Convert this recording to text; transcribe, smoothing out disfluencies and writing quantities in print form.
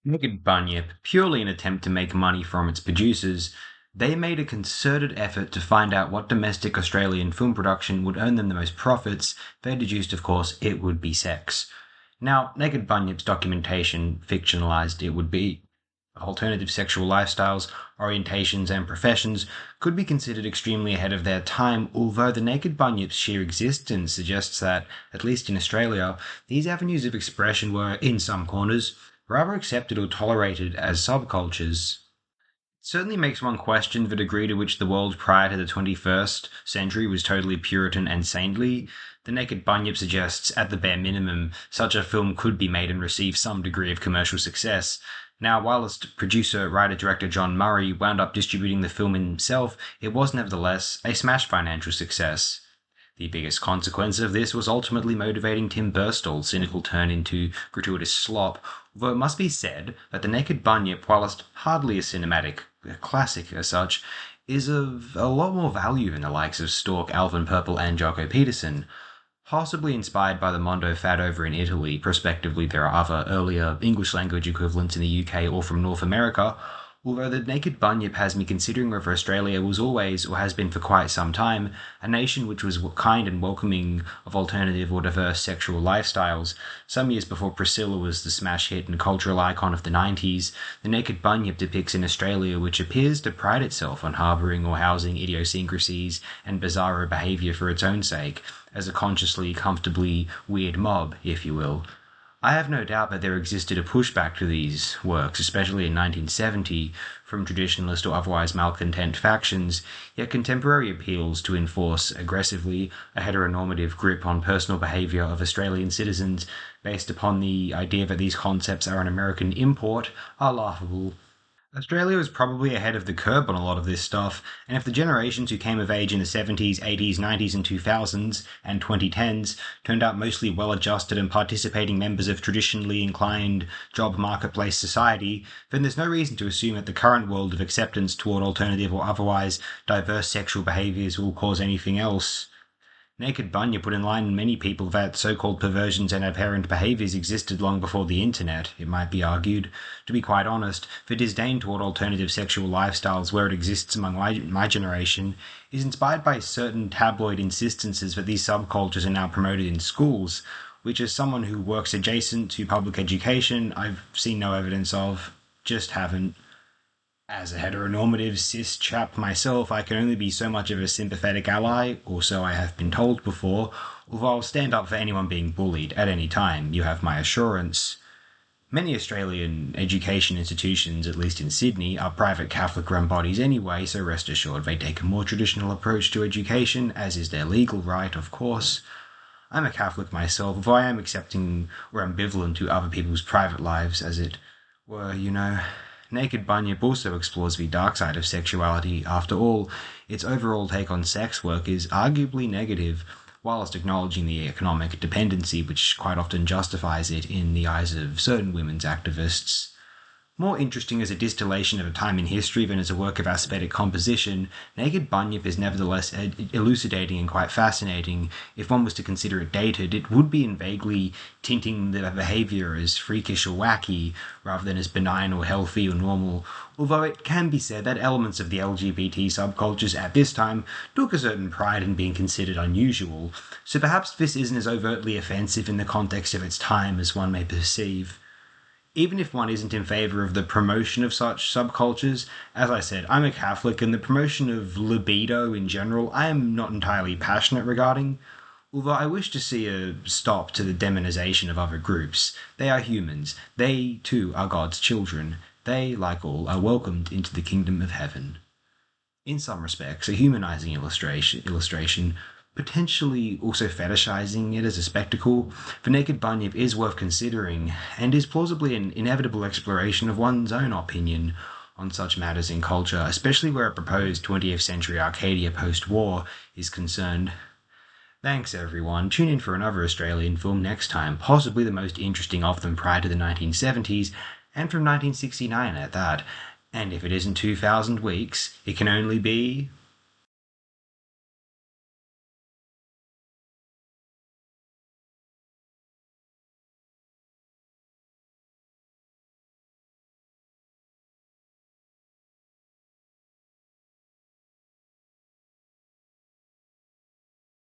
Naked Bunyip, purely an attempt to make money from its producers, they made a concerted effort to find out what domestic Australian film production would earn them the most profits. They deduced, of course, it would be sex. Now, Naked Bunyip's documentation fictionalized it would be. Alternative sexual lifestyles, orientations, and professions could be considered extremely ahead of their time, although the Naked Bunyip's sheer existence suggests that, at least in Australia, these avenues of expression were, in some corners, rather accepted or tolerated as subcultures. It certainly makes one question the degree to which the world prior to the 21st century was totally Puritan and saintly. The Naked Bunyip suggests, at the bare minimum, such a film could be made and receive some degree of commercial success. Now, whilst producer, writer, director John Murray wound up distributing the film himself, it was nevertheless a smash financial success. The biggest consequence of this was ultimately motivating Tim Burstall's cynical turn into gratuitous slop, although it must be said that The Naked Bunyip, whilst hardly a cinematic classic as such, is of a lot more value than the likes of Stork, Alvin Purple, and Jocko Peterson. Possibly inspired by the Mondo Fad over in Italy, prospectively there are other earlier English language equivalents in the UK or from North America, although The Naked Bunyip has me considering whether Australia was always, or has been for quite some time, a nation which was kind and welcoming of alternative or diverse sexual lifestyles. Some years before Priscilla was the smash hit and cultural icon of the 90s, The Naked Bunyip depicts an Australia which appears to pride itself on harbouring or housing idiosyncrasies and bizarro behaviour for its own sake, as a consciously, comfortably weird mob, if you will. I have no doubt that there existed a pushback to these works, especially in 1970, from traditionalist or otherwise malcontent factions, yet contemporary appeals to enforce aggressively a heteronormative grip on personal behaviour of Australian citizens based upon the idea that these concepts are an American import are laughable. Australia was probably ahead of the curve on a lot of this stuff, and if the generations who came of age in the 70s, 80s, 90s, and 2000s, and 2010s turned out mostly well-adjusted and participating members of traditionally inclined job marketplace society, then there's no reason to assume that the current world of acceptance toward alternative or otherwise diverse sexual behaviours will cause anything else. Naked Bunyip would enlighten many people that so-called perversions and aberrant behaviours existed long before the internet, it might be argued. To be quite honest, the disdain toward alternative sexual lifestyles where it exists among my generation is inspired by certain tabloid insistences that these subcultures are now promoted in schools, which as someone who works adjacent to public education, I've seen no evidence of. Just haven't. As a heteronormative cis chap myself, I can only be so much of a sympathetic ally, or so I have been told before, although I'll stand up for anyone being bullied at any time, you have my assurance. Many Australian education institutions, at least in Sydney, are private Catholic-run bodies anyway, so rest assured they take a more traditional approach to education, as is their legal right, of course. I'm a Catholic myself, although I am accepting or ambivalent to other people's private lives, as it were, you know. Naked Bunyip also explores the dark side of sexuality. After all, its overall take on sex work is arguably negative, whilst acknowledging the economic dependency which quite often justifies it in the eyes of certain women's activists. More interesting as a distillation of a time in history than as a work of aesthetic composition, Naked Bunyip is nevertheless elucidating and quite fascinating. If one was to consider it dated, it would be in vaguely tinting the behaviour as freakish or wacky, rather than as benign or healthy or normal, although it can be said that elements of the LGBT subcultures at this time took a certain pride in being considered unusual, so perhaps this isn't as overtly offensive in the context of its time as one may perceive. Even if one isn't in favour of the promotion of such subcultures, as I said, I'm a Catholic, and the promotion of libido in general I am not entirely passionate regarding, although I wish to see a stop to the demonisation of other groups. They are humans. They, too, are God's children. They, like all, are welcomed into the kingdom of heaven. In some respects, a humanising illustration, potentially also fetishizing it as a spectacle, The Naked Bunyip is worth considering, and is plausibly an inevitable exploration of one's own opinion on such matters in culture, especially where a proposed 20th century Arcadia post-war is concerned. Thanks everyone, tune in for another Australian film next time, possibly the most interesting of them prior to the 1970s, and from 1969 at that. And if it isn't 2000 weeks, it can only be